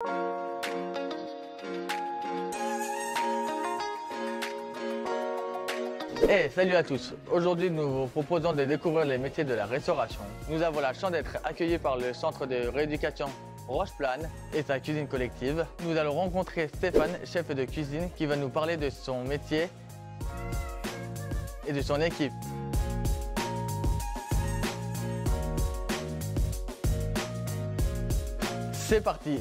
Hey, salut à tous! Aujourd'hui, nous vous proposons de découvrir les métiers de la restauration. Nous avons la chance d'être accueillis par le centre de rééducation Rocheplane et sa cuisine collective. Nous allons rencontrer Stéphane, chef de cuisine, qui va nous parler de son métier et de son équipe. C'est parti!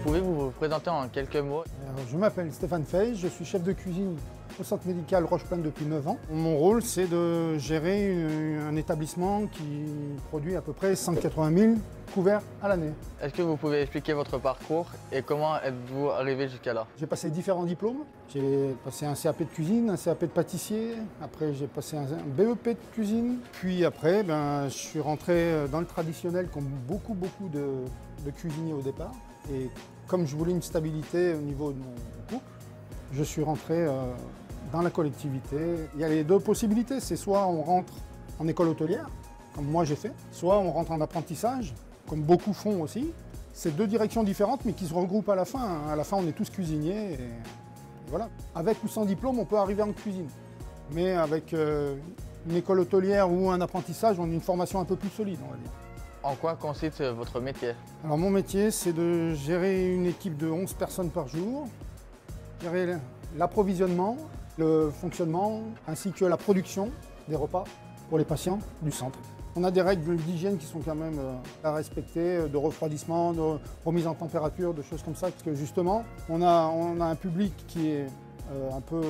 Pouvez-vous vous présenter en quelques mots? Je m'appelle Stéphane Fay, je suis chef de cuisine au centre médical Rocheplane depuis 9 ans. Mon rôle, c'est de gérer un établissement qui produit à peu près 180 000 couverts à l'année. Est-ce que vous pouvez expliquer votre parcours et comment êtes-vous arrivé jusqu'à là? J'ai passé différents diplômes. J'ai passé un CAP de cuisine, un CAP de pâtissier. Après, j'ai passé un BEP de cuisine. Puis après, je suis rentré dans le traditionnel comme beaucoup de cuisiniers au départ. Et comme je voulais une stabilité au niveau de mon couple, je suis rentré dans la collectivité. Il y a les deux possibilités, c'est soit on rentre en école hôtelière, comme moi j'ai fait, soit on rentre en apprentissage, comme beaucoup font aussi. C'est deux directions différentes mais qui se regroupent à la fin. À la fin, on est tous cuisiniers et voilà. Avec ou sans diplôme, on peut arriver en cuisine. Mais avec une école hôtelière ou un apprentissage, on a une formation un peu plus solide, on va dire. En quoi consiste votre métier? Alors mon métier, c'est de gérer une équipe de 11 personnes par jour, gérer l'approvisionnement, le fonctionnement, ainsi que la production des repas pour les patients du centre. On a des règles d'hygiène qui sont quand même à respecter, de refroidissement, de remise en température, de choses comme ça, parce que justement, on a un public qui est un peu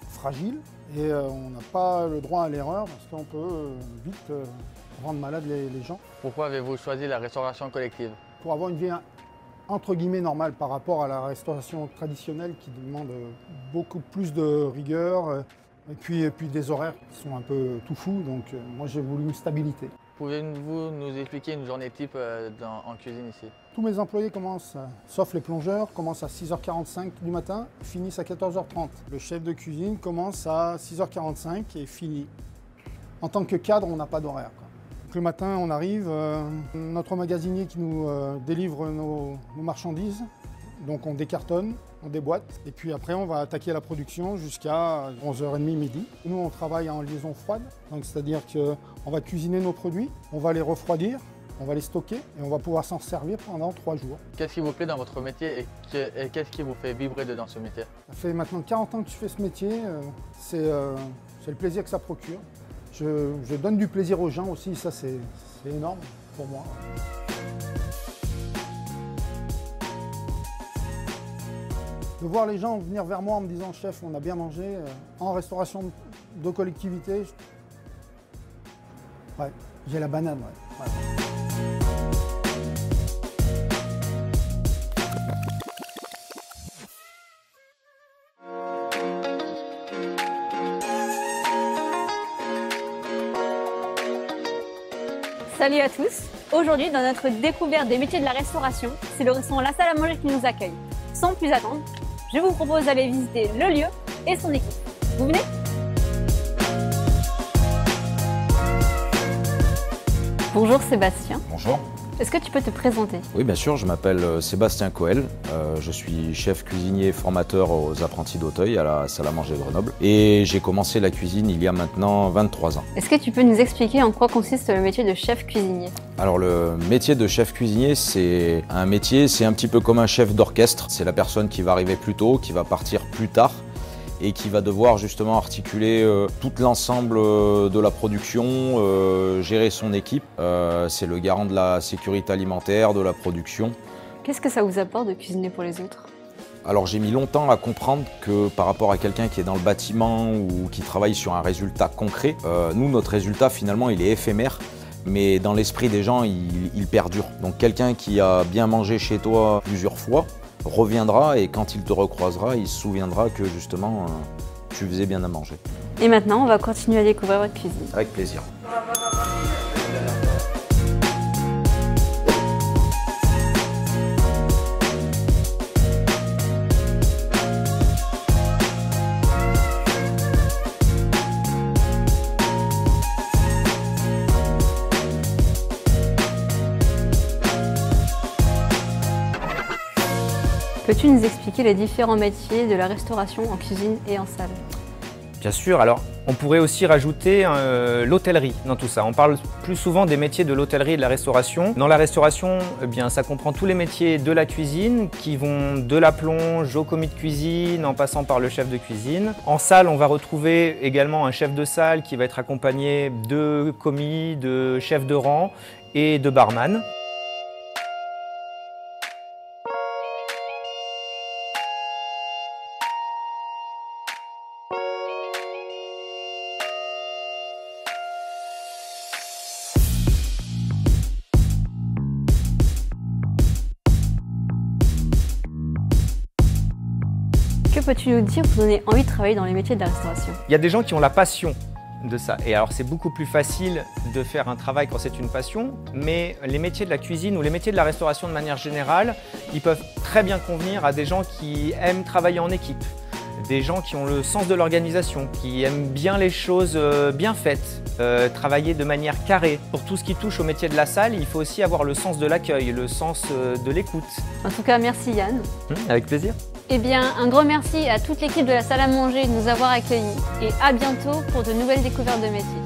fragile et on n'a pas le droit à l'erreur parce qu'on peut vite rendre malade les gens. Pourquoi avez-vous choisi la restauration collective? Pour avoir une vie entre guillemets normale par rapport à la restauration traditionnelle qui demande beaucoup plus de rigueur et puis des horaires qui sont un peu tout fous. Donc moi j'ai voulu une stabilité. Pouvez-vous nous expliquer une journée type en cuisine ici? Tous mes employés commencent, sauf les plongeurs, commencent à 6h45 du matin et finissent à 14h30. Le chef de cuisine commence à 6h45 et finit. En tant que cadre, on n'a pas d'horaire. Le matin, on arrive, notre magasinier qui nous délivre nos marchandises, donc on décartonne, on déboîte, et puis après on va attaquer la production jusqu'à 11h30, midi. Nous, on travaille en liaison froide, donc c'est-à-dire qu'on va cuisiner nos produits, on va les refroidir, on va les stocker, et on va pouvoir s'en servir pendant 3 jours. Qu'est-ce qui vous plaît dans votre métier et qu'est-ce qui vous fait vibrer dans ce métier? Ça fait maintenant 40 ans que je fais ce métier, c'est le plaisir que ça procure. Je donne du plaisir aux gens aussi, ça c'est énorme pour moi. De voir les gens venir vers moi en me disant « Chef, on a bien mangé » en restauration de collectivité, ouais, j'ai la banane. Ouais. Salut à tous! Aujourd'hui, dans notre découverte des métiers de la restauration, c'est le restaurant La Salle à Manger qui nous accueille. Sans plus attendre, je vous propose d'aller visiter le lieu et son équipe. Vous venez? Bonjour Sébastien. Bonjour. Est-ce que tu peux te présenter? Oui, bien sûr, je m'appelle Sébastien Coel, je suis chef cuisinier formateur aux apprentis d'Auteuil à la Salle à Manger de Grenoble et j'ai commencé la cuisine il y a maintenant 23 ans. Est-ce que tu peux nous expliquer en quoi consiste le métier de chef cuisinier? Alors le métier de chef cuisinier, c'est un petit peu comme un chef d'orchestre. C'est la personne qui va arriver plus tôt, qui va partir plus tard et qui va devoir justement articuler tout l'ensemble de la production, gérer son équipe. C'est le garant de la sécurité alimentaire, de la production. Qu'est-ce que ça vous apporte de cuisiner pour les autres? Alors j'ai mis longtemps à comprendre que par rapport à quelqu'un qui est dans le bâtiment ou qui travaille sur un résultat concret, nous notre résultat finalement il est éphémère. Mais dans l'esprit des gens, il perdure. Donc quelqu'un qui a bien mangé chez toi plusieurs fois reviendra et quand il te recroisera, il se souviendra que justement tu faisais bien à manger. Et maintenant, on va continuer à découvrir votre cuisine. Avec plaisir. Peux-tu nous expliquer les différents métiers de la restauration en cuisine et en salle? Bien sûr, alors on pourrait aussi rajouter l'hôtellerie dans tout ça. On parle plus souvent des métiers de l'hôtellerie et de la restauration. Dans la restauration, eh bien, ça comprend tous les métiers de la cuisine qui vont de la plonge au commis de cuisine en passant par le chef de cuisine. En salle, on va retrouver également un chef de salle qui va être accompagné de commis, de chefs de rang et de barman. Que peux-tu nous dire pour donner envie de travailler dans les métiers de la restauration? Il y a des gens qui ont la passion de ça. Et alors c'est beaucoup plus facile de faire un travail quand c'est une passion, mais les métiers de la cuisine ou les métiers de la restauration de manière générale, ils peuvent très bien convenir à des gens qui aiment travailler en équipe, des gens qui ont le sens de l'organisation, qui aiment bien les choses bien faites, travailler de manière carrée. Pour tout ce qui touche au métier de la salle, il faut aussi avoir le sens de l'accueil, le sens de l'écoute. En tout cas, merci Yann. Avec plaisir. Eh bien, un grand merci à toute l'équipe de la salle à manger de nous avoir accueillis et à bientôt pour de nouvelles découvertes de métiers.